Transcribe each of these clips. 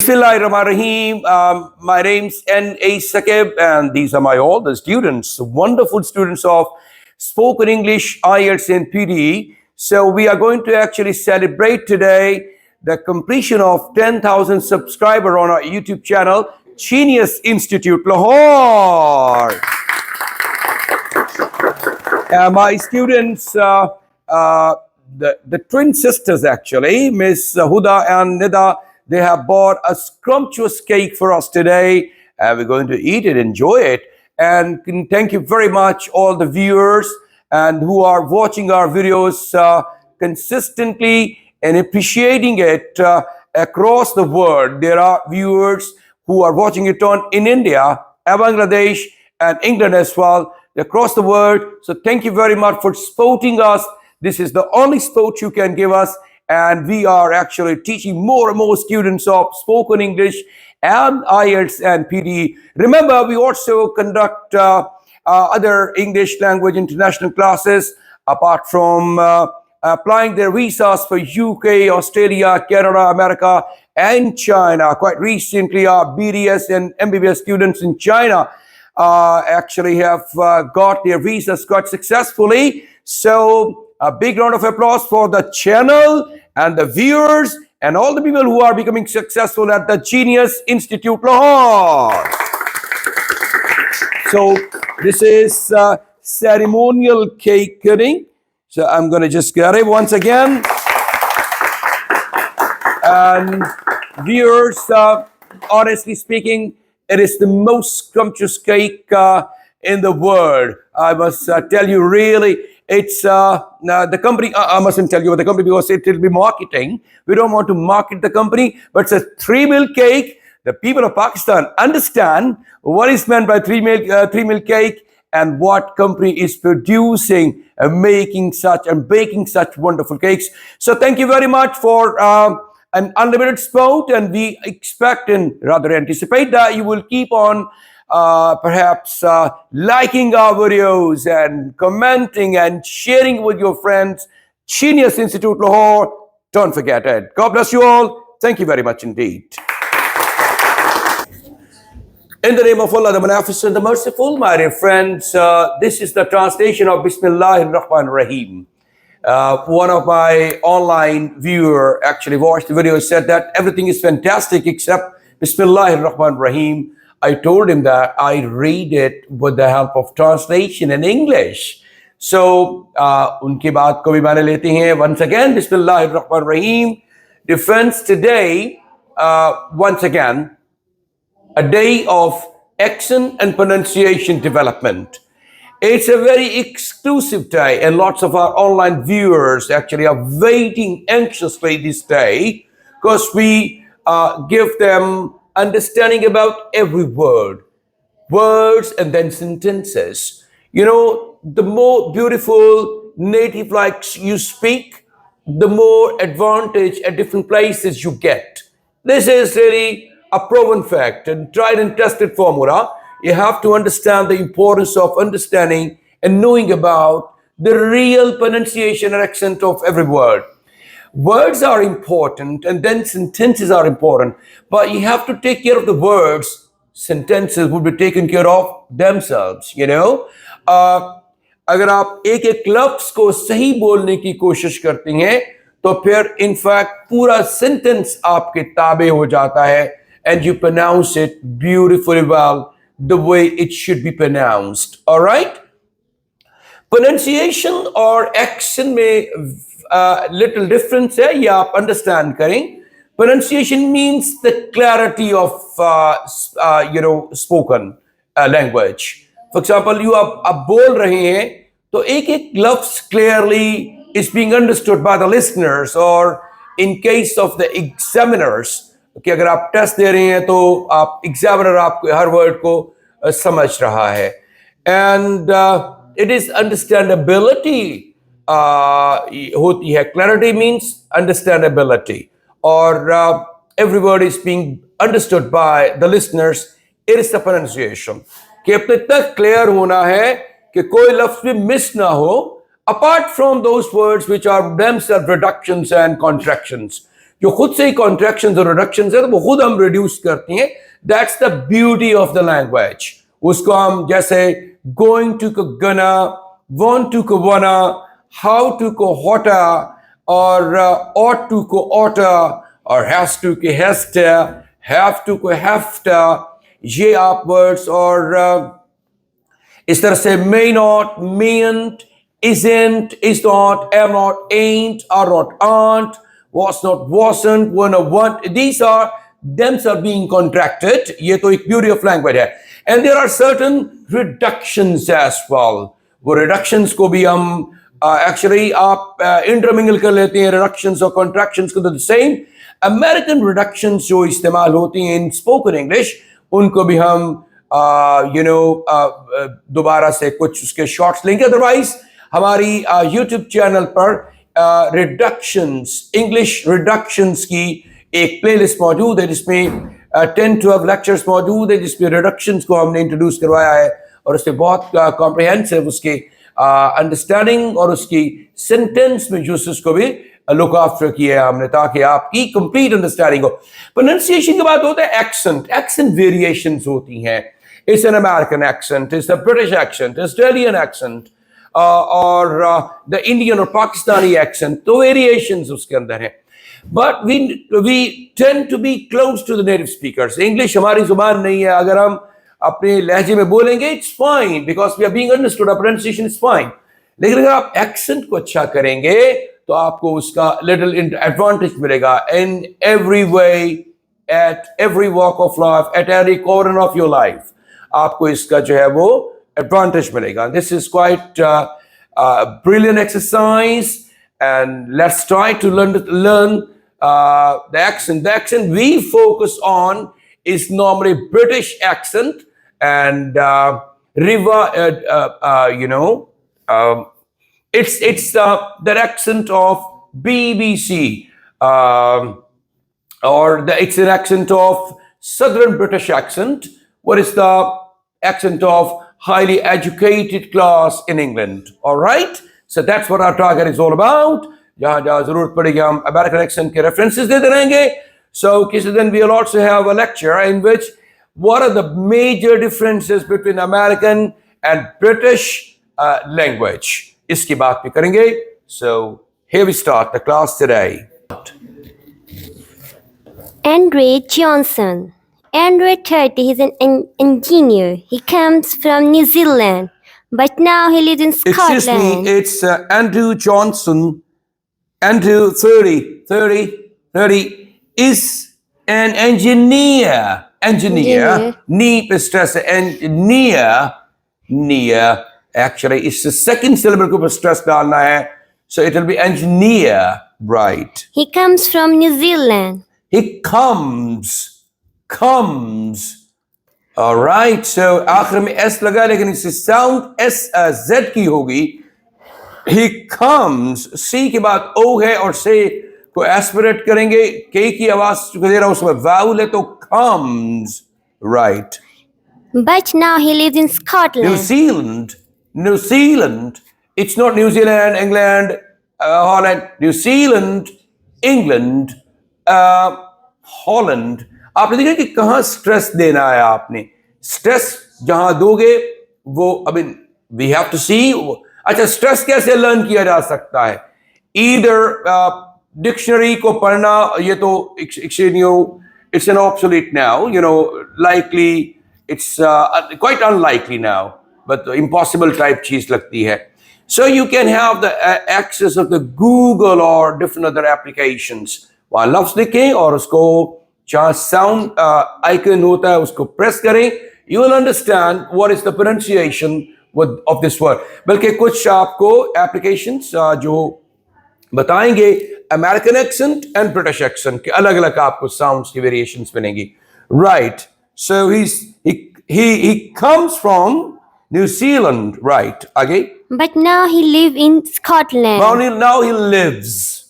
Bismillahirrahmanirrahim. My name's N.A. Saqib, and these are all the students, wonderful students of Spoken English, IELTS, and PTE. So we are going to actually celebrate today the completion of 10,000 subscribers on our YouTube channel, Genius Institute, Lahore. My students, the twin sisters actually, Miss Huda and Nida, they have bought a scrumptious cake for us today, and we're going to eat it, enjoy it. And thank you very much, all the viewers and who are watching our videos consistently and appreciating it across the world. There are viewers who are watching it in India, Bangladesh, and England as well, across the world. So thank you very much for supporting us. This is the only support you can give us. And we are actually teaching more and more students of spoken English and IELTS and PTE. Remember, we also conduct other English language international classes apart from applying their visas for UK, Australia, Canada, America, and China. Quite recently, our BDS and MBBS students in China actually have got their visas quite successfully. So a big round of applause for the channel and the viewers and all the people who are becoming successful at the Genius Institute, Lahore. So this is ceremonial cake cutting. So I'm going to just get it once again. And viewers, honestly speaking, it is the most scrumptious cake in the world. I must tell you, really, it's the company. I mustn't tell you what the company because it will be marketing. We don't want to market the company, but it's a 3 meal cake. The people of Pakistan understand what is meant by 3 meal cake and what company is producing and making such and baking such wonderful cakes. So thank you very much for an unlimited support, and we expect and rather anticipate that you will keep on perhaps liking our videos and commenting and sharing with your friends. Genius Institute Lahore, don't forget it. God bless you all. Thank you very much indeed. In the name of Allah, the Beneficent, the Merciful, my dear friends, this is the translation of Bismillahirrahmanirrahim. One of my online viewer actually watched the video and said that everything is fantastic except Bismillahirrahmanirrahim. I told him that I read it with the help of translation in English. So, unki baat ko bhi maane lete hain. Once again, Bismillahirrahmanirrahim. Defense today, once again, a day of accent and pronunciation development. It's a very exclusive day, and lots of our online viewers actually are waiting anxiously this day because we give them understanding about every word, words and then sentences. You know, the more beautiful native like you speak, the more advantage at different places you get. This is really a proven fact and tried and tested formula. You have to understand the importance of understanding and knowing about the real pronunciation and accent of every word. Words are important and then sentences are important, but you have to take care of the words. Sentences will be taken care of themselves, you know. अगर आप एक एक लफ्ज को सही बोलने की कोशिश करती हैं तो फिर इनफैक्ट पूरा सेंटेंस आपके ताबे हो जाता है and you pronounce it beautifully well the way it should be pronounced. All right? Pronunciation or accent में little difference है, ये आप understand करें. Pronunciation means the clarity of spoken language. For example, you आप बोल रहे हैं तो एक एक लफ्ज clearly is being understood by the listeners, or in case of the examiners कि अगर आप टेस्ट दे रहे हैं तो आप एग्जामिनर आपको हर वर्ड को समझ रहा है. एंड इट इज अंडरस्टैंडेबिलिटी होती है. क्लैरिटी मीन्स अंडरस्टैंडेबिलिटी, और every word is being understood by the listeners. It is the pronunciation कि अपने तक क्लियर होना है कि कोई लफ्ज भी मिस ना हो, apart from those words which are themselves reductions and contractions. जो खुद से ही कॉन्ट्रैक्शंस और रिडक्शंस है तो वो खुद हम रिड्यूस करते हैं. That's the beauty of the language. उसको हम जैसे गोइंग टू को गना, want to को wanna, how to को hotta, और ought to को oughta, और has to को hasta, have to को hafta. ये आप वर्ड्स और इस तरह से may not, mayn't, isn't, is not, am not, ain't, are not, aren't, was not, wasn't, were not, want. These are, thems are being contracted. ये तो एक beauty of language है. And there are certain reductions as well. वो reductions को भी हम actually आप intermingle कर लेते हैं reductions और contractions को. the same American reductions जो इस्तेमाल होती हैं in spoken English, उनको भी हम दोबारा से कुछ उसके शॉर्ट्स लेंगे. अदरवाइज हमारी यूट्यूब चैनल पर रिडक्शंस, इंग्लिश रिडक्शंस की एक प्लेलिस्ट मौजूद है जिसमें 10-12 लेक्चर्स मौजूद है जिसमें रिडक्शंस को हमने इंट्रोड्यूस करवाया है और उससे बहुत कॉम्प्रिहेंसिव उसके अंडरस्टैंडिंग और उसकी सेंटेंस में यूसेस को भी लुक आफ्टर किया है हमने ताकि आपकी कंप्लीट अंडरस्टैंडिंग हो. प्रोनाउंसिएशन के बाद होता है एक्सेंट. एक्सेंट वेरिएशंस होती हैं. It's an American accent, it's the British accent, Australian accent और द इंडियन और पाकिस्तानी एक्सेंट. तो वेरिएशंस उसके अंदर हैं. But we tend to be close to the native speakers. English हमारी जुबान नहीं है. अगर हम अपने लहजे में बोलेंगे it's fine because we are being understood, our pronunciation is fine. लेकिन अगर आप एक्सेंट को अच्छा करेंगे तो आपको उसका लिटिल एडवांटेज मिलेगा in every way, at every walk of life, at every corner of your life. आपको इसका जो है वो एडवांटेज मिलेगा. This is quite brilliant exercise and let's try to learn the accent. The accent we focus on is normally British accent and it's the accent of BBC it's an accent of Southern British accent. What is the accent of highly educated class in England? All right, so that's what our target is all about. जहाँ जहाँ जरूरत पड़ेगी हम American accent के references देते रहेंगे. So किसी दिन we'll also have a lecture in which what are the major differences between American and British language. इसकी बात भी करेंगे. So here we start the class today. Andre Johnson. Andre 30. He's an engineer. He comes from New Zealand, but now he lives in Scotland. Excuse me, it's Andrew Johnson. Andrew 30 is an engineer. Engineer. Neep is stress. Near. Actually, it's the second syllable को stress डालना है. So it will be engineer, right? He comes from New Zealand. He comes. All right. So आखिर में S लगा लेकिन इससे sound Z की होगी. He comes. C के बाद O है और से को एस्पिरेट करेंगे. K की आवाज दे रहा उसमें vowel है तो comes, right? But now he lives in Scotland. New Zealand. It's not New Zealand, England, Holland. New Zealand, England, Holland. आपने देखा कि कहाँ स्ट्रेस देना है आपने. स्ट्रेस जहां दोगे वो we have to see. अच्छा, स्ट्रेस कैसे लर्न किया जा सकता है? ईदर डिक्शनरी को पढ़ना, ये तो it's an obsolete now, likely it's quite unlikely now, but impossible type चीज लगती है. So you can have the access of the Google or different other applications. वहाँ लफ्ज लिखें और उसको जहाँ साउंड आइकन होता है उसको प्रेस करें. You will understand what is the pronunciation of this word. बल्कि कुछ आपको एप्लीकेशंस जो बताएंगे American accent and British accent के अलग अलग आपको साउंड्स की वेरिएशंस मिलेंगी. Right. So he comes from New Zealand, right? आगे. But now he lives in Scotland. Now he lives.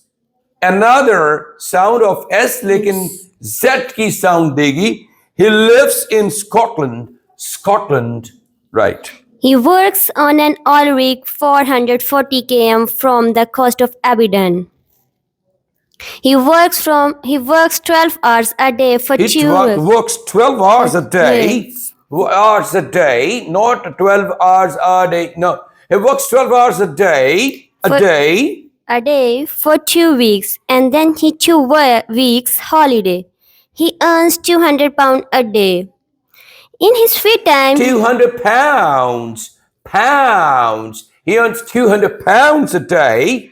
Another sound of S लेकिन Z की sound देगी. He lives in Scotland, right? He works on an oil rig 440 km from the coast of Aberdeen. He works 12 hours a day for He 2 weeks. works 12 hours a day. Hours a day, not 12 hours a day. No, he works 12 hours a day. A day for 2 weeks, and then he 2 weeks holiday. He earns £200 a day. In his free time, 200 pounds. Pounds. He earns 200 pounds a day.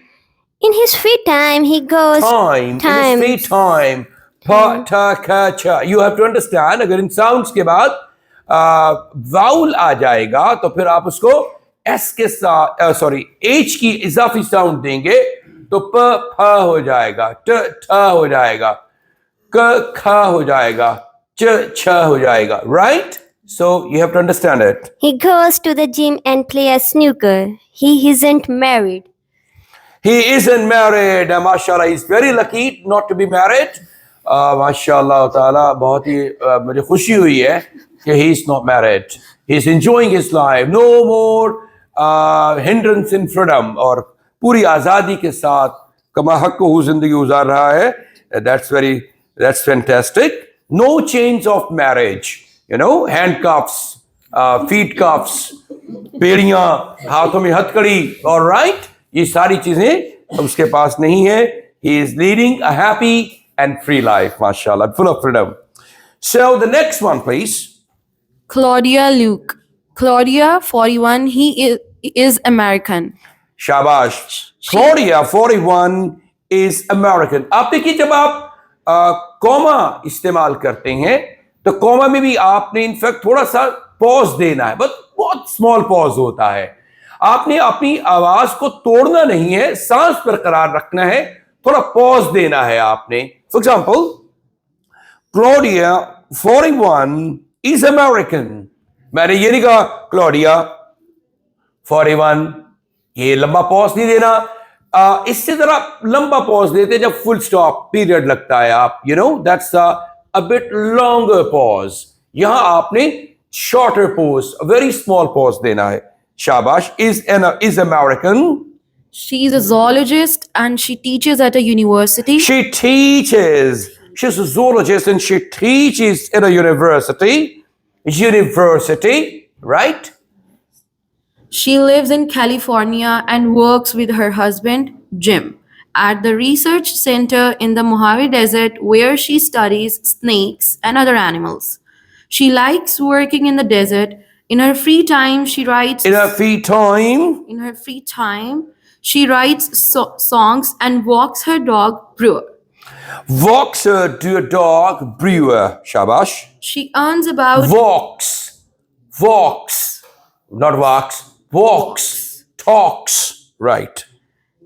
in his free time, he goes In his free time. Pa, ta, ka, cha. You have to understand, अगर इन sounds के बाद vowel आ जाएगा तो फिर आप उसको S के साथ एच की इजाफी साउंड देंगे तो प फ हो जाएगा, ट ठ हो जाएगा, क ख हो जाएगा, च छ हो जाएगा. Right? So you have to understand it. He goes to the gym and plays snooker. He isn't married. He isn't married. MashaAllah, he's very lucky not to be married. MashaAllah ta'ala, बहुत ही मुझे खुशी हुई है कि he is not married. He is enjoying his life. No more hindrance in freedom. और पूरी आज़ादी के साथ कमा हक को ज़िंदगी गुजार रहा है. That's fantastic. No chains of marriage. You know, handcuffs, feet cuffs, बेड़ियाँ, हाथों में हथकड़ी. All right? ये सारी चीजें उसके पास नहीं है. He is leading a happy and free life, mashallah, full of freedom. So the next one, please. Claudia Luke. Claudia, 41, he is American. Shabash. Claudia, 41, is American. आप देखिए जब आप कॉमा इस्तेमाल करते हैं तो कॉमा में भी आपने इनफैक्ट थोड़ा सा पॉज देना है, बट बहुत स्मॉल पॉज होता है. आपने अपनी आवाज को तोड़ना नहीं है, सांस बरकरार रखना है, थोड़ा पॉज देना है आपने. For example, Claudia 41 is American. मैंने ये नहीं कहा क्लॉडिया 41, ये लंबा पॉज नहीं देना. इससे जरा लंबा पॉज देते जब फुल स्टॉप पीरियड लगता है. आप that's a bit longer pause. यहां आपने shorter pause, a very small pause देना है. Shabash. Is American. She's a zoologist and she teaches at a university. She's a zoologist and she teaches at a university. Right? She lives in California and works with her husband, Jim, at the research center in the Mojave Desert where she studies snakes and other animals. She likes working in the desert. In her free time, she writes... In her free time, she writes songs and walks her dog, Brewer. Walks her dog, Brewer. Shabash. She earns about... Walks. Not walks. Walks. Talks. Right.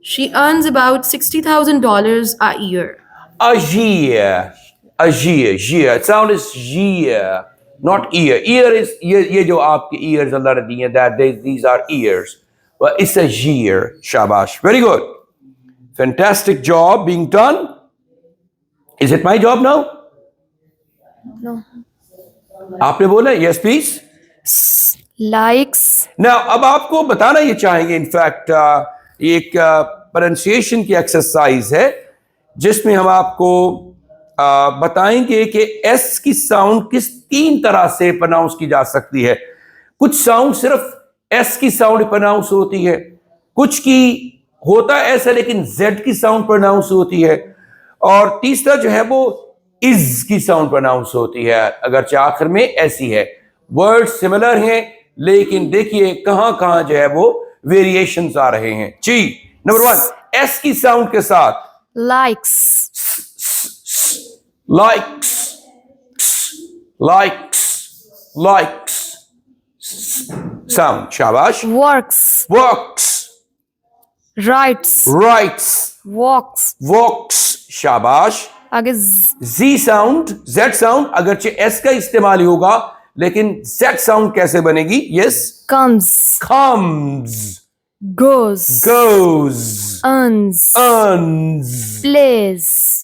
She earns about $60,000 a year. A year. It sounds year, not ear. Ear is ये जो आपके ears अल्लाह ने दिए that these are ears. But it's a year. Shabash. Very good. Fantastic job being done. Is it my job now? No. आपने बोला yes please. Likes. Now अब आपको बताना ये चाहेंगे इनफैक्ट एक प्रोनाउंसिएशन की एक्सरसाइज है जिसमें हम आपको बताएंगे कि एस की साउंड किस 3 तरह से प्रोनाउंस की जा सकती है. कुछ साउंड सिर्फ एस की साउंड प्रोनाउंस होती है, कुछ की होता है ऐसा लेकिन जेड की साउंड प्रोनाउंस होती है, और तीसरा जो है वो इज की साउंड प्रोनाउंस होती है अगरचे आखिर में ऐसी है. वर्ड सिमिलर हैं लेकिन देखिए कहां कहां जो है वो वेरिएशंस आ रहे हैं. जी, नंबर 1 एस की साउंड के साथ Likes. likes sound. Shabash. Works. Writes. Walks. Shabash. आगे Z sound, Z sound अगरचे S का इस्तेमाल होगा लेकिन Z sound कैसे बनेगी? Yes. Comes. Goes. Earns.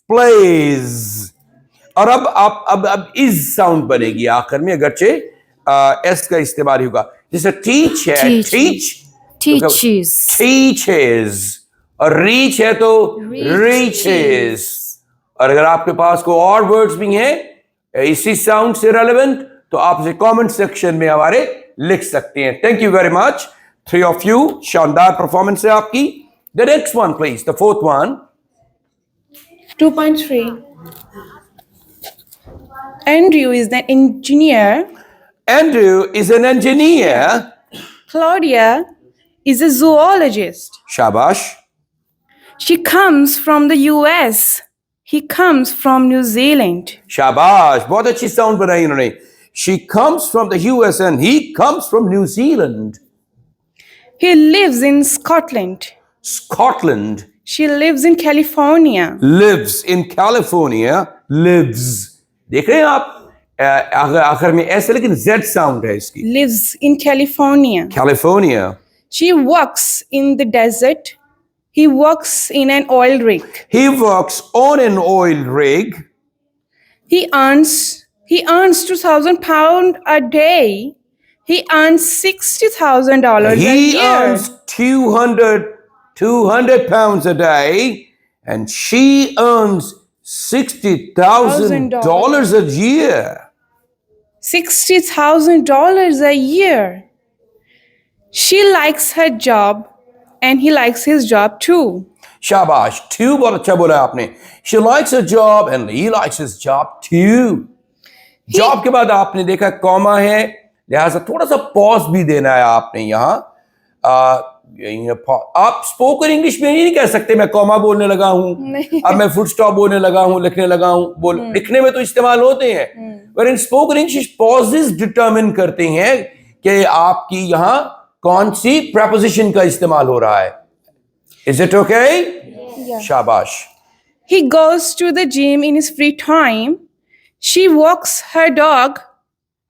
Plays. और अब इज साउंड बनेगी आखिर में अगरचे एस का इस्तेमाल होगा. जैसे टीच है, teaches. और रीच है तो रीचेस। और अगर आपके पास कोई और वर्ड्स भी हैं इसी साउंड से रेलेवेंट तो आप इसे कमेंट सेक्शन में हमारे लिख सकते हैं। Thank you very much, 3 of you, शानदार परफॉर्मेंस है आपकी। The next one please, the fourth one. 2.3. Andrew is an engineer. Andrew is an engineer. Claudia is a zoologist. शाबाश। She comes from the US. He comes from New Zealand. शाबाश, बहुत अच्छी sound बनाई उन्होंने। She comes from the US and he comes from New Zealand. He lives in Scotland. Scotland. She lives in California. Lives in California. Lives, देख रहे हैं आप, आखिर में ऐसे लेकिन Z साउंड है इसकी। Lives in California. California. She works in the desert. He works in an oil rig. He works on an oil rig. He earns 2,000 pounds a day. He earns $60,000 a He year. earns 200 pounds a day, and she earns $60,000 a year. $60,000 a year. She likes her job, and he likes his job too. शाबाश, too बहुत अच्छा बोला आपने। She likes her job and he likes his job too. Job के बाद आपने देखा comma है, लिहाजा थोड़ा सा पॉज भी देना है आपने यहाँ। आप स्पोकन इंग्लिश में नहीं कह सकते मैं कॉमा बोलने लगा हूँ, अब मैं फुल स्टॉप बोलने लगा हूँ, लिखने लगा हूँ। लिखने में तो इस्तेमाल होते हैं, पर in spoken English pauses determine करते हैं कि आपकी यहाँ कौन सी प्रपोजिशन का इस्तेमाल हो रहा है। Is it okay? Yeah. शाबाश। He goes to the gym in his free time. She walks her dog.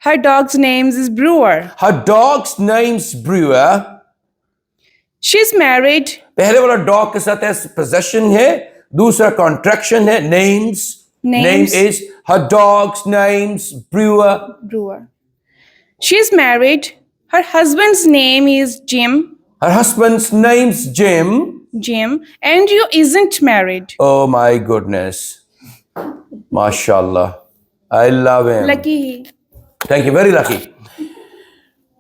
Her dog's name is Brewer. Her dog's name's Brewer. She's married. पहले वाला डॉग के साथ है possession है, दूसरा contraction है names. Name is her dog's name's Brewer. Brewer. She's married. Her husband's name is Jim. Her husband's name's Jim. Jim. Andrew isn't married. Oh my goodness. MashaAllah. I love him. Lucky he. Thank you, very lucky.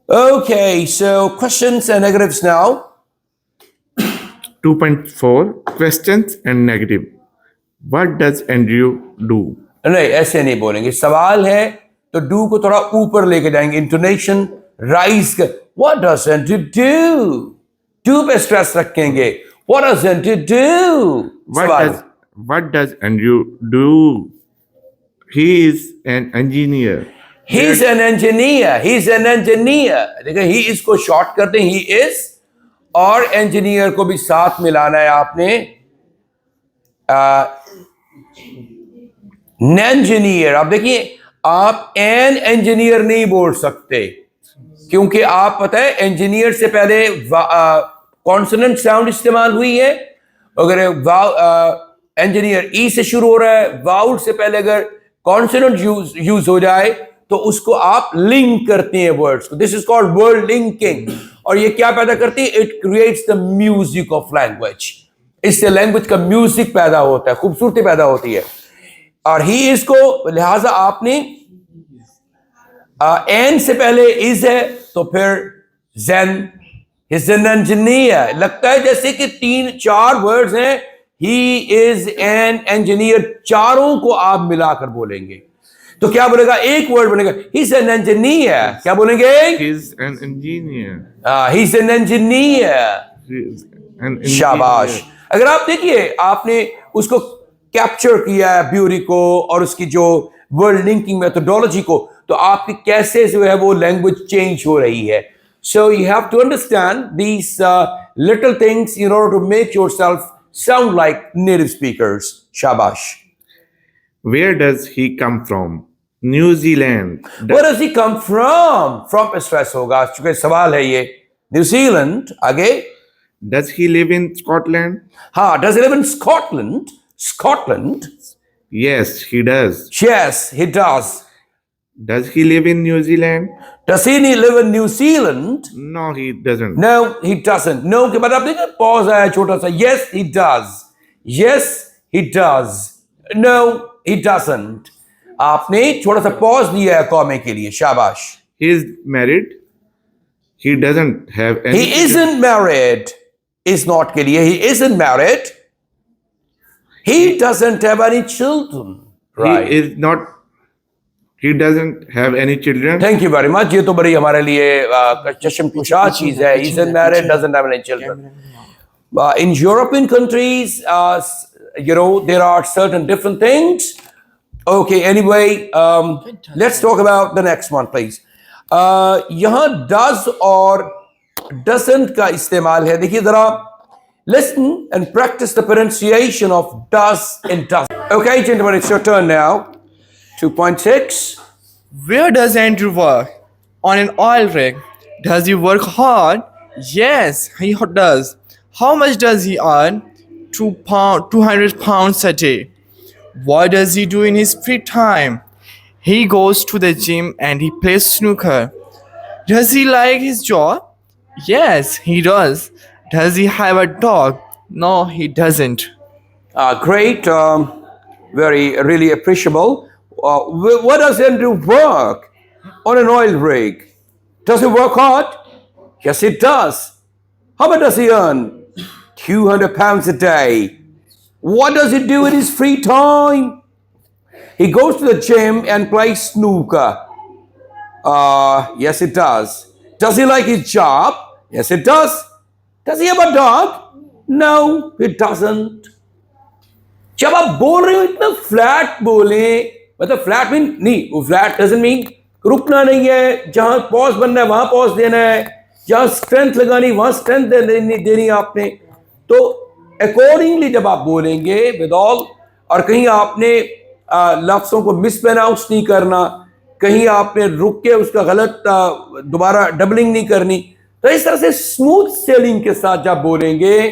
Okay, so questions and negatives now. 2.4 Questions and negative. What does Andrew do? नहीं, ऐसे नहीं बोलेंगे। सवाल है तो do को थोड़ा ऊपर लेके जाएंगे, इंटोनेशन राइज कर। What does Andrew do? Do पे स्ट्रेस रखेंगे। What does Andrew do? What does Andrew do? He is an engineer. He's an engineer. He's an engineer. देखिए he is को शॉर्ट करते हैं, he is, और engineer को भी साथ मिलाना है आपने। engineer, आप देखिए आप an engineer नहीं बोल सकते क्योंकि आप पता है इंजीनियर से पहले कॉन्सोनेंट साउंड इस्तेमाल हुई है। अगर इंजीनियर ई से शुरू हो रहा है, वाउल से पहले अगर कॉन्सोनेंट यूज हो जाए तो उसको आप लिंक करते हैं वर्ड्स को। This is called word linking. और ये क्या पैदा करती है? It creates the music of language. इससे लैंग्वेज का म्यूजिक पैदा होता है, खूबसूरती पैदा होती है। और ही इसको लिहाजा आपने एन से पहले इज है तो फिर zen, he's an engineer। लगता है जैसे कि 3-4 वर्ड्स हैं, he is an engineer, चारों को आप मिलाकर बोलेंगे तो क्या बोलेगा? एक वर्ड बनेगा he's an engineer। क्या बोलेंगे? He's an engineer. He's an engineer। He's an engineer. शाबाश। अगर आप देखिए आपने उसको कैप्चर किया है ब्यूरी को और उसकी जो वर्ड लिंकिंग मेथोडोलॉजी को, तो आपकी कैसे जो है वो लैंग्वेज चेंज हो रही है। So you have to understand these little things in order to make yourself sound like native speakers. शाबाश। Where does he come from? New Zealand. Where does he come from? From पे stress होगा चूंकि सवाल है ये। New Zealand. आगे। Does he live in Scotland? हाँ, does he live in Scotland? Scotland? Yes, he does. Yes, he does. Does he live in New Zealand? Does he live in New Zealand? No, he doesn't. No, he doesn't. No के बाद आप देखिए pause आया छोटा सा. Yes, he does. Yes, he does. No, he doesn't. आपने छोटा सा pause दिया है कॉमे के लिए. शाबाश. He is married. He doesn't have any. He isn't married. Is not के लिए. He isn't married. He doesn't have any children. Right. He is not. He doesn't have any children. Thank you very much. ये तो बड़ी हमारे लिए चश्म कुशा चीज है. He's married, doesn't have any children. In European countries, there are certain different things. Okay, anyway, let's talk about the next one, please. यहाँ does और doesn't का इस्तेमाल है. देखिए जरा, listen and practice the pronunciation of does and doesn't. Okay, gentlemen, it's your turn now. 2.6. Where does Andrew work? On an oil rig. Does he work hard? Yes, he does. How much does he earn? 200 pounds a day. What does he do in his free time? He goes to the gym and he plays snooker. Does he like his job? Yes, he does. Does he have a dog? No, he doesn't. Great. Really appreciable. What does Andrew work? On an oil rig. Does he work hard? Yes, he does. How much does he earn? 200 pounds a day. What does he do in his free time? He goes to the gym and plays snooker. Yes, he does. Does he like his job? Yes, he does. Does he have a dog? No, he doesn't. जब आप बोल रहे हो इतना flat बोले, मतलब flat mean नहीं, वो फ्लैट डजंट मीन रुकना नहीं है. जहां पॉज बनना है वहां पॉज देना है, जहां स्ट्रेंथ लगानी वहां स्ट्रेंथ देनी है आपने. तो अकॉर्डिंगली जब आप बोलेंगे विद ऑल, और कहीं आपने लफ्ज़ों को मिस प्रोनाउंस नहीं करना, कहीं आपने रुक के उसका गलत दोबारा डबलिंग नहीं करनी. तो इस तरह से स्मूथ सेलिंग के साथ जब बोलेंगे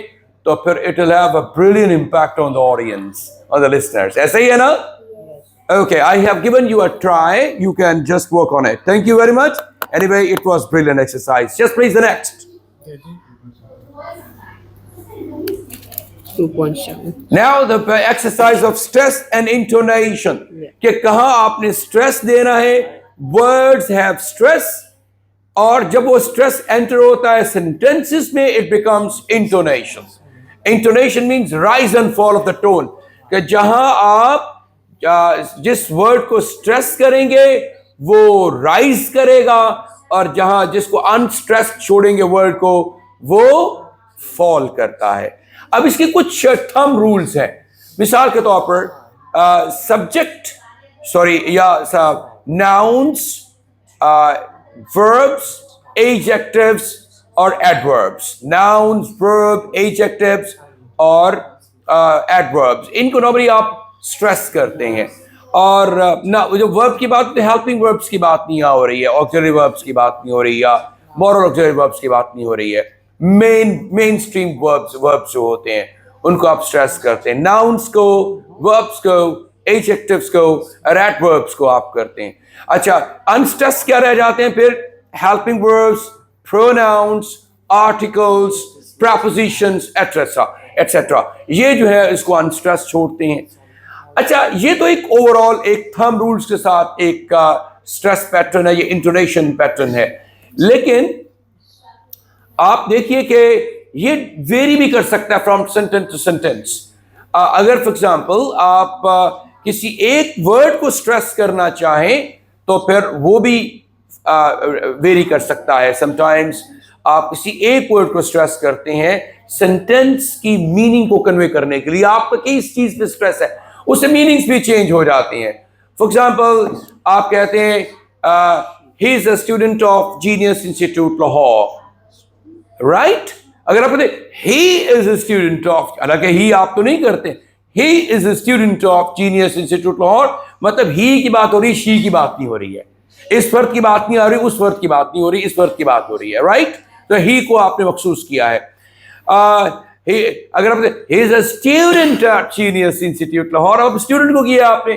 तो फिर it will have a brilliant impact on the audience, on the listeners. ऐसा ही है ना? Okay, I have given you a try. You can just work on it. Thank you very much. Anyway, it was brilliant exercise. Just please the next. 2.7. Now the exercise of stress and intonation. कि कहाँ आपने stress देना है. Words have stress. और जब वो stress enter होता है sentences में, it becomes intonation. Intonation means rise and fall of the tone. कि जहाँ आप जिस वर्ड को स्ट्रेस करेंगे वो राइज करेगा, और जहां जिसको अनस्ट्रेस छोड़ेंगे वर्ड को वो फॉल करता है. अब इसके कुछ थंब रूल्स हैं. मिसाल के तौर पर नाउन्स, वर्ब्स, एडजेक्टिव्स और एडवर्ब्स. नाउन्स, वर्ब, एडजेक्टिव्स और एडवर्ब्स, इनको नॉर्मली आप स्ट्रेस करते हैं. और ना जो वर्ब की बात, हेल्पिंग वर्ब्स की बात नहीं हो रही है, ऑक्सिलरी वर्ब्स की बात नहीं हो रही है, मोरल ऑक्सिलरी वर्ब्स की बात नहीं हो रही है. मेन स्ट्रीम वर्ब्स जो होते हैं उनको आप स्ट्रेस करते हैं. नाउन्स को, वर्ब्स को, एडजेक्टिव्स को और एडवर्ब्स को आप करते हैं. अच्छा, अनस्ट्रेस क्या रह जाते हैं फिर? Helping verbs, pronouns, articles, prepositions etcetera. ये जो है इसको अनस्ट्रेस छोड़ते हैं. अच्छा, ये तो एक ओवरऑल एक थंब रूल्स के साथ एक स्ट्रेस पैटर्न है, ये इंटोनेशन पैटर्न है. लेकिन आप देखिए कि ये वेरी भी कर सकता है फ्रॉम सेंटेंस टू सेंटेंस. अगर फॉर एग्जांपल आप किसी एक वर्ड को स्ट्रेस करना चाहें तो फिर वो भी वेरी कर सकता है. समटाइम्स आप किसी एक वर्ड को स्ट्रेस करते हैं सेंटेंस की मीनिंग को कन्वे करने के लिए, आपका किस चीज पे स्ट्रेस है उससे मीनिंग्स भी चेंज हो जाती हैं. फॉर एग्जाम्पल आप कहते हैं he is a student of genius institute Lahore, right? अगर आप कहते he is a student of, हालांकि ही आप तो नहीं करते, he is a student of genius institute Lahore, मतलब ही की बात हो रही, शी की बात नहीं हो रही है, इस फर्द की बात नहीं आ रही, उस फर्द की बात नहीं हो रही, इस फर्द की बात हो रही है, राइट? तो ही को आपने मखसूस किया है. अगर आप he is a student at Genius Institute Lahore, अब स्टूडेंट को किया आपने,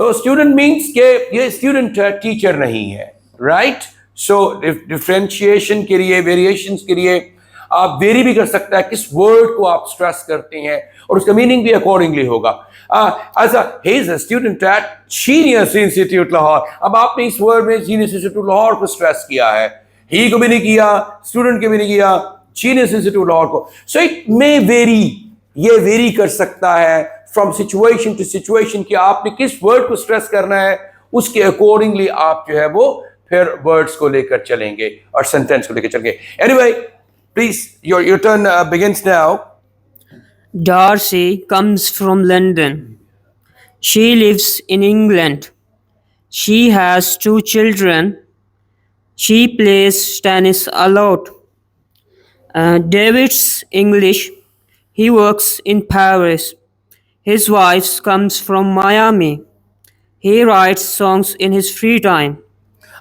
तो स्टूडेंट मीन्स के ये स्टूडेंट टीचर नहीं है, राइट? सो डिफ्रेंशिएशन के लिए, वेरिएशंस के लिए आप वेरी भी कर सकता है किस वर्ड को आप स्ट्रेस करते हैं, और उसका मीनिंग भी अकॉर्डिंगली होगा. he is a student at Genius Institute Lahore. अब आपने इस वर्ड में Genius Institute Lahore को स्ट्रेस किया है, ही को भी नहीं किया, स्टूडेंट को भी नहीं किया, Genius Institute Lahore को. सो इट मे वेरी, ये वेरी कर सकता है फ्रॉम सिचुएशन टू सिचुएशन कि आपने किस वर्ड को स्ट्रेस करना है, उसके अकॉर्डिंगली आप जो है वो फिर वर्ड्स को लेकर चलेंगे और सेंटेंस को लेकर चलेंगे. Anyway, please your turn begins now. Darcy comes from London. She lives in England. She has 2 children. She plays tennis a lot. David's English. He works in Paris. His wife comes from Miami. He writes songs in his free time.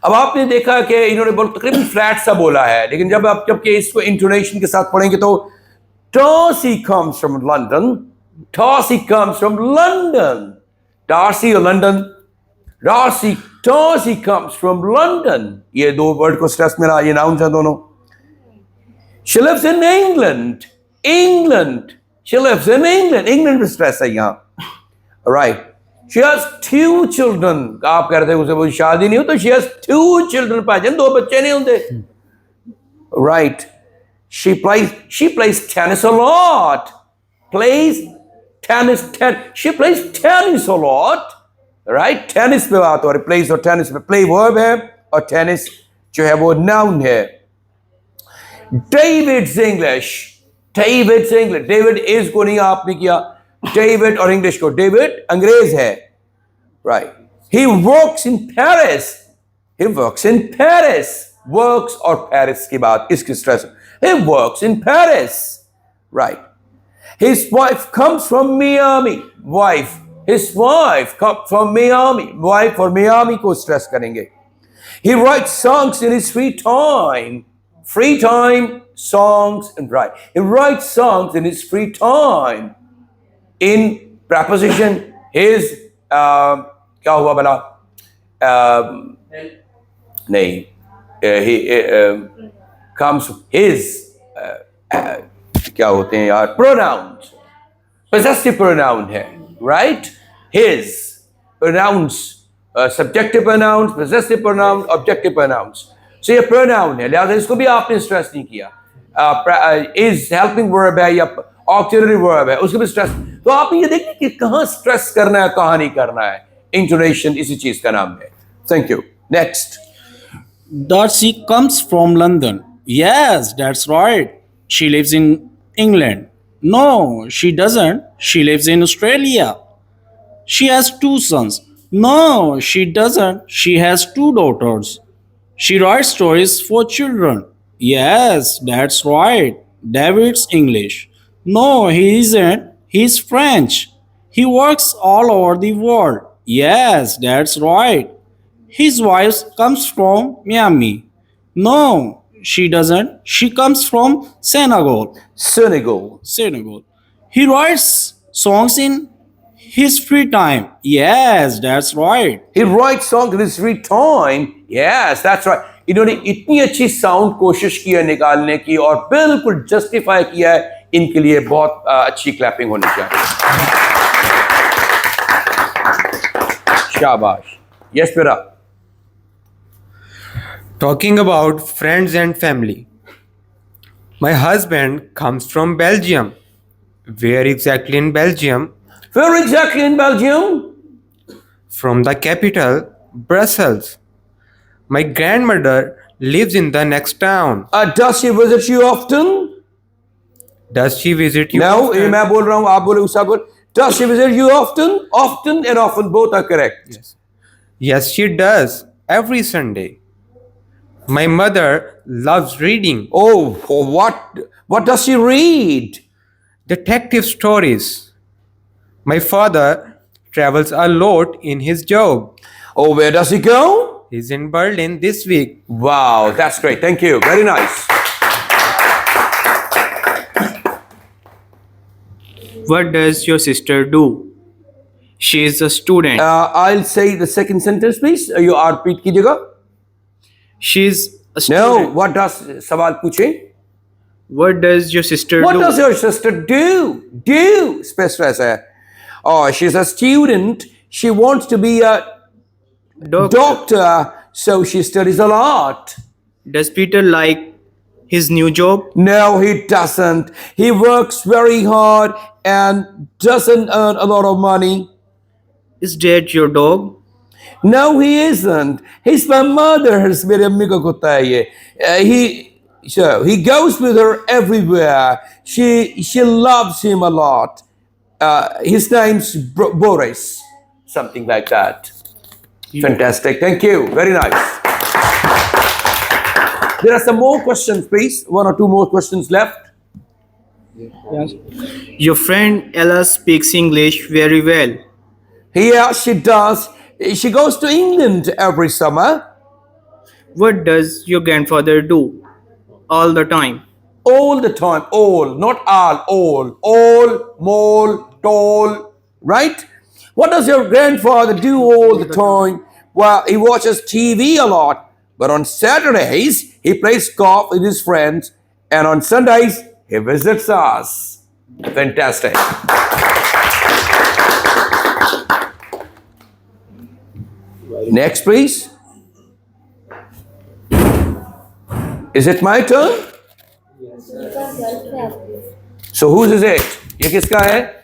अब आपने देखा कि इन्होंने बहुत तकरीबन flat सा बोला है, लेकिन जबकि इसको इंटोनेशन के साथ पढ़ेंगे तो Darcy comes from London. Darcy comes from London. Darcy or London? Darcy comes from London. ये दो वर्ड को स्ट्रेस मेरा, ये नाउन है दोनों. She lives in England. England. She lives in England. England में स्ट्रेस है यहाँ. Right. She has 2 children. आप कह रहे थे उसे कोई शादी नहीं हो, तो she has 2 children. पाजन 2 बच्चे नहीं होते. Right. She plays tennis a lot. She plays tennis a lot. Right? Tennis पे बात हो रही, plays और tennis पे play verb है और tennis जो है वो noun है. David's English. David is को नहीं आपने किया. David और English को. David अंग्रेज है. Right. He works in Paris. Works और Paris की बात, इसकी stress. He works in Paris. Right. His wife comes from Miami. His wife comes from Miami. Wife और Miami को स्ट्रेस करेंगे. He writes songs in his free time. Songs and write. He writes songs in his free time. In preposition his, क्या हुआ भला? नहीं. He comes his, क्या होते हैं यार, pronouns. Possessive pronoun है, right? His pronouns, subjective pronouns, possessive pronouns, objective pronouns. So ये pronoun है, लिहाजा इसको भी आपने स्ट्रेस नहीं किया. Is helping verb है या auxiliary verb है, उसको भी स्ट्रेस. तो आप ये देखिए कि कहाँ स्ट्रेस करना है, कहाँ नहीं करना है. Intonation इसी चीज का नाम है. Thank you. Next. Darcy comes from London. Yes, that's right. She lives in England. No, she doesn't. She lives in Australia. She has 2 sons. No, she doesn't. She has 2 daughters. She writes stories for children. Yes, that's right. David's English. No, he isn't. He's French. He works all over the world. Yes, that's right. His wife comes from Miami. No, she doesn't. She comes from Senegal. He writes songs in his free time. Yes, that's right. He writes songs in his free time. Yes, that's right. इन्होंने इतनी अच्छी sound कोशिश की है निकालने की और बिल्कुल जस्टिफाई किया है. इनके लिए बहुत अच्छी क्लैपिंग होनी चाहिए. शाबाश. यस मेरा. Talking about friends and family. My husband comes from Belgium. Where exactly in Belgium? Where exactly in Belgium? From the capital, Brussels. My grandmother lives in the next town. Does she visit you often? Does she visit you No, often? मैं बोल रहा हूँ, आप बोले उसका बोल. Does she visit you often? Often and often, both are correct. Yes, she does. Every Sunday. My mother loves reading. Oh, what does she read? Detective stories. My father travels a lot in his job. Oh, where does he go? He's in Berlin this week. Wow, that's great. Thank you. Very nice. What does your sister do? She is a student. I'll say the second sentence, please. You are repeat कीजिएगा. She is a No, student. what does सवाल पूछे? What does your sister What do? does your sister do? Do. Space stress है. Oh, she's a student. She wants to be a doctor, so she studies a lot. Does Peter like his new job? No, he doesn't. He works very hard and doesn't earn a lot of money. Is Dad your dog? No, he isn't. He's my mother's. मेरे अम्मी का कुत्ता है ये. He goes with her everywhere. She loves him a lot. His name's Boris, something like that. Fantastic. Thank you. Very nice. There are some more questions, please. One or two more questions left. Your friend Ella speaks English very well. Yeah, she does. She goes to England every summer. What does your grandfather do all the time? All the time. All. Not all. All. All, mole, tall. Right? What does your grandfather do all the time? Well, he watches TV a lot. But on Saturdays, he plays golf with his friends. And on Sundays, he visits us. Fantastic. Next, please. Is it my turn? So whose is it? ये किसका है?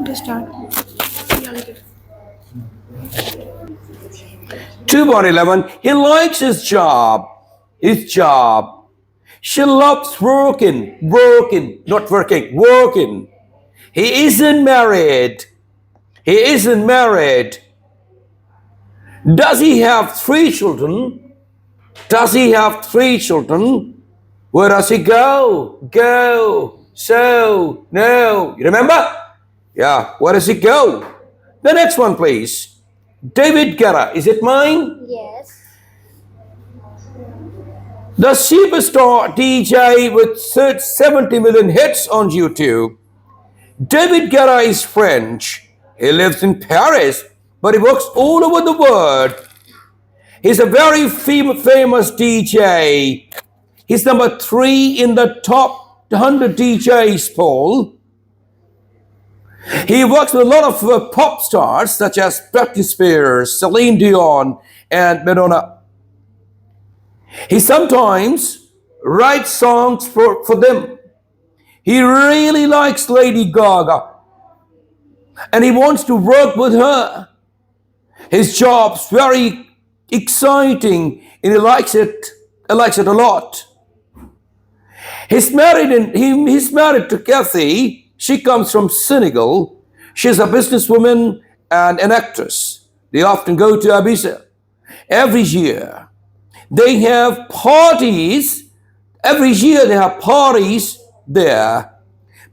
Just start. 2.11. He likes his job. His job. She loves working. Not working. Working. He isn't married. He isn't married. Does he have 3 children? Does he have 3 children? Where does he go? Go. So. No. You remember? Yeah. Where does he go? The next one, please. David Guetta. Is it mine? Yes. The superstar DJ with 70 million hits on YouTube. David Guetta is French. He lives in Paris, but he works all over the world. He's a very famous DJ. He's number 3 in the top 100 DJs poll. He works with a lot of pop stars such as Britney Spears, Celine Dion, and Madonna. He sometimes writes songs for them. He really likes Lady Gaga, and he wants to work with her. His job's very exciting, and he likes it. He likes it a lot. He's married to Kathy. She comes from Senegal. She's a businesswoman and an actress. They often go to Ibiza. Every year, they have parties. Every year, they have parties there.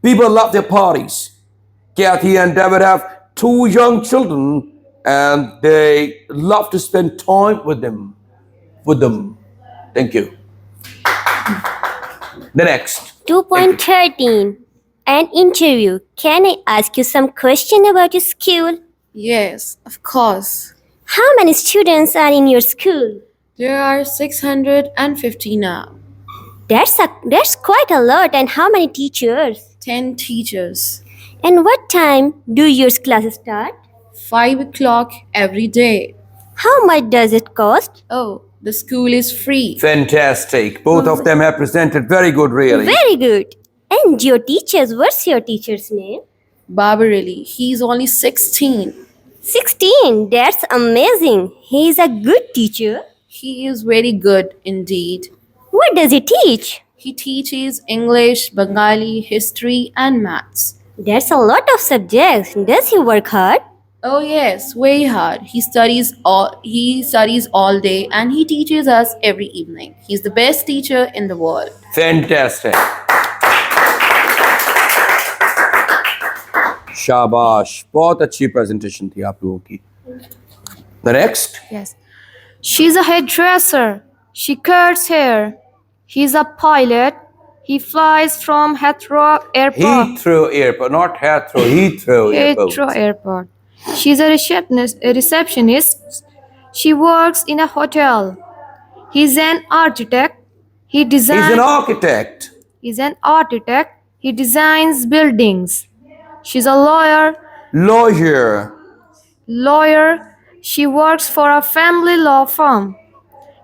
People love their parties. Kathy and David have 2 young children, and they love to spend time with them. Thank you. The next. 2.13. An interview. Can I ask you some question about your school? Yes, of course. How many students are in your school? There are 650 now. That's quite a lot. And how many teachers? 10 teachers. And what time do your classes start? 5 o'clock every day. How much does it cost? Oh, the school is free. Fantastic. Both of them have presented very good, really. Very good. And your teachers, what's your teacher's name? Barbarelli, he's only 16. 16. That's amazing. He's a good teacher. He is very good indeed. What does he teach? He teaches English, Bengali, history, and maths. That's a lot of subjects. Does he work hard? Oh yes, way hard. He studies all day and he teaches us every evening. He's the best teacher in the world. Fantastic. शाबाश, बहुत अच्छी presentation थी आप लोगों की. The next. Yes. She's a hairdresser. She cuts hair. He's a pilot. He flies from Heathrow Airport. Heathrow Airport, not Heathrow, Heathrow Airport. Heathrow Airport. She's a receptionist. She works in a hotel. He's an architect. He He's designs. an architect. He's an architect. He designs buildings. She's a lawyer. Lawyer. She works for a family law firm.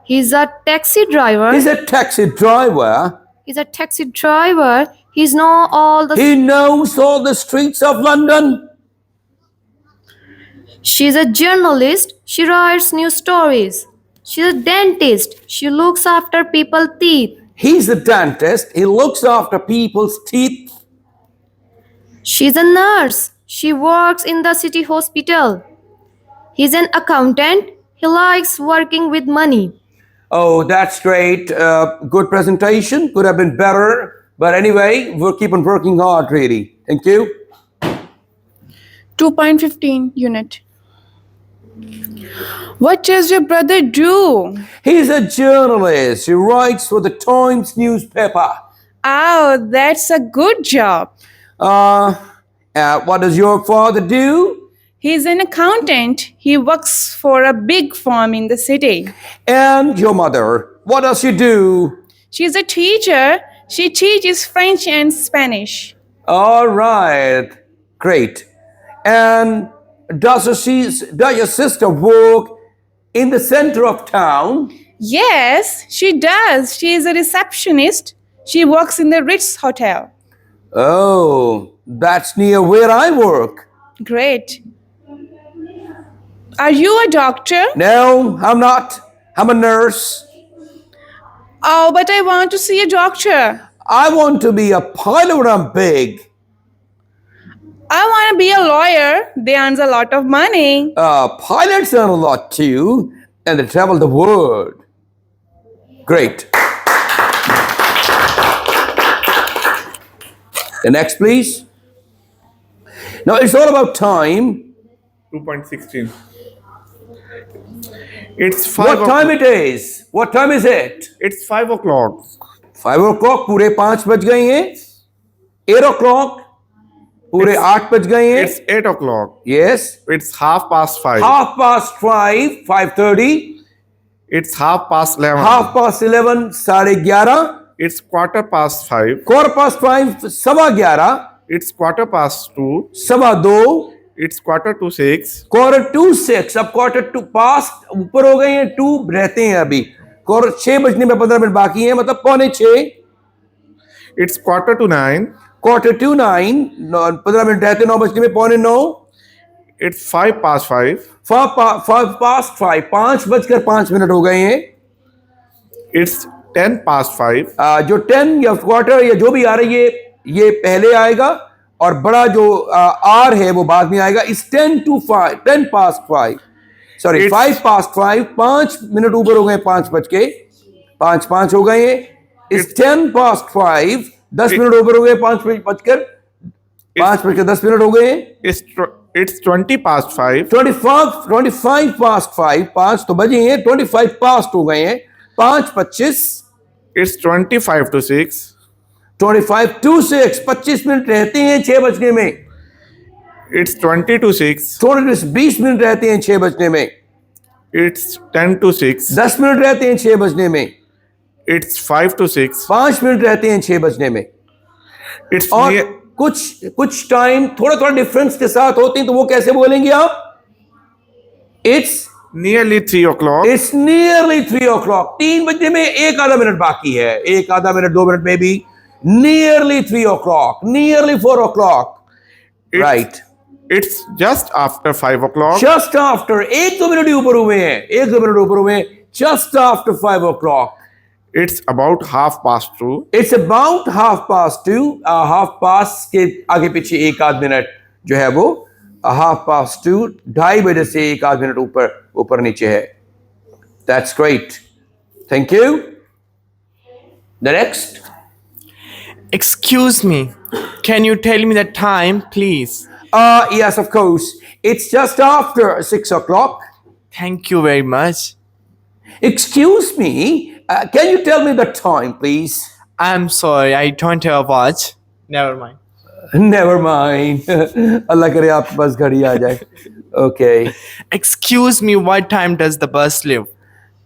He's a taxi driver. He's a taxi driver. He's a taxi driver. He knows all the. He knows all the streets of London. She's a journalist. She writes news stories. She's a dentist. She looks after people's teeth. He's a dentist. He looks after people's teeth. She's a nurse. She works in the city hospital. He's an accountant. He likes working with money. Oh, that's great. Good presentation. Could have been better. But anyway, we'll keep on working hard, really. Thank you. 2.15 unit. What does your brother do? He's a journalist. He writes for the Times newspaper. Oh, that's a good job. What does your father do? He's an accountant. He works for a big firm in the city. And your mother, what does she do? She's a teacher. She teaches French and Spanish. All right, great. And does your sister work in the center of town? Yes, she does. She is a receptionist. She works in the Ritz Hotel. Oh, that's near where I work. Great. Are you a doctor? No, I'm not. I'm a nurse. Oh, but I want to see a doctor. I want to be a pilot when I'm big. I want to be a lawyer. They earn a lot of money. Pilots earn a lot too, and they travel the world. Great. The next, please. Now, it's all about time. 2.16. It's 5 What time it is? What time is it? It's 5 o'clock. 5 o'clock, पूरे 5 बज गए हैं. 8 o'clock, पूरे 8 बज गए हैं. It's 8 o'clock. Yes. It's 5:30. 5:05, 5:30. It's 11:30. 11:30, 11:30. It's 5:15. 5:15, 11:15. It's 2:15. 2:15. It's 5:45. 5:45. अब 5:45 ऊपर हो गए हैं, 2 रहते हैं अभी. 6 बजने में 15 मिनट बाकी हैं, मतलब 5:45. It's 8:45. 8:45, 15 मिनट रहते, 9 बजने में 9:45. It's 5:05. 5:05, 5 बजकर 5 मिनट हो गए हैं. It's 10:05. जो 10 या क्वार्टर या जो भी आ रही है, ये पहले आएगा, और बड़ा जो आर है वो बाद में आएगा. इस 10 past 5. Sorry, 5 past 5. 5 मिनट ऊपर हो गए, 5 बज के 5 हो गए हैं. इस 10 past 5, 10 मिनट ऊपर हो गए, 5 बजकर 10 मिनट हो गए हैं. It's 20 past 5. 25 past 5. 5 तो बजे हैं, 25 past हो गए हैं. 5:25. It's 25 to 6. 25 to 6. 25 मिनट रहते हैं 6 बजने में. It's 20 to 6. 20 मिनट रहते हैं 6 बजने में. It's 10 to 6. 10 मिनट रहते हैं 6 बजने में. It's 5 to 6. 5 मिनट रहते हैं 6 बजने में. It's और near, कुछ टाइम थोड़ा डिफरेंस के साथ होते हैं, तो वो कैसे बोलेंगे आप? It's nearly 3 o'clock. It's nearly 3 o'clock. 3 बजने में एक आधा मिनट बाकी है. एक आधा मिनट, 2 मिनट में भी. Nearly 3 o'clock. Nearly 4 o'clock. Right. It's just after 5 o'clock. Just after. 1-2 minute ही ऊपर हुए हैं. 1-2 मिनट ऊपर हुए हैं. Just after 5 o'clock. It's about 2:30. It's about 2:30. Half past के आगे पीछे एक आध मिनट जो है वो 2:30. 2:30 बजे से एक आध मिनट ऊपर नीचे है. That's great. Thank you. The next. Excuse me. Can you tell me the time, please? Yes, of course. It's just after 6 o'clock. Thank you very much. Excuse me. Can you tell me the time, please? I'm sorry, I don't have a watch. Never mind. Never mind. Allah kare aapke paas ghadi aa jaye. Okay. Excuse me, what time does the bus leave?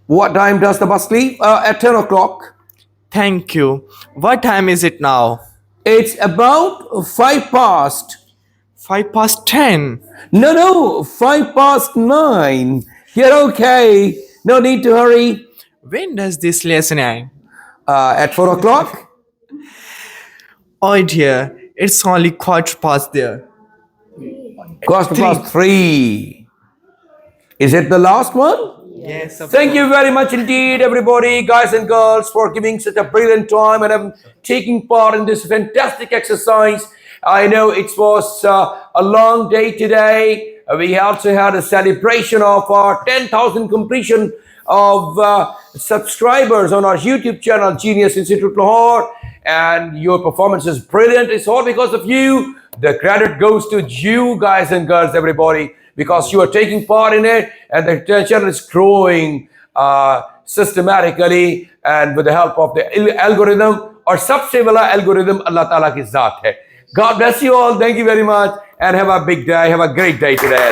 What time does the bus leave? At 10 o'clock. Thank you. What time is it now? It's about 5 past. 10:05. No, 5 past 9. You're okay. No need to hurry. When does this lesson end? At 4 o'clock? Oh dear, it's only 3:15 there. Quarter past 3. Is it the last one? Yes, Thank you very much indeed, everybody, guys and girls, for giving such a brilliant time and taking part in this fantastic exercise. I know it was a long day today. We also had a celebration of our 10,000 completion of subscribers on our YouTube channel, Genius Institute Lahore. And your performance is brilliant. It's all because of you. The credit goes to you, guys and girls, everybody, because you are taking part in it, and the channel is growing systematically and with the help of the algorithm. और सबसे बड़ा algorithm Allah Ta'ala की ज़ात है. God bless you all. Thank you very much, and have a big day. Have a great day today.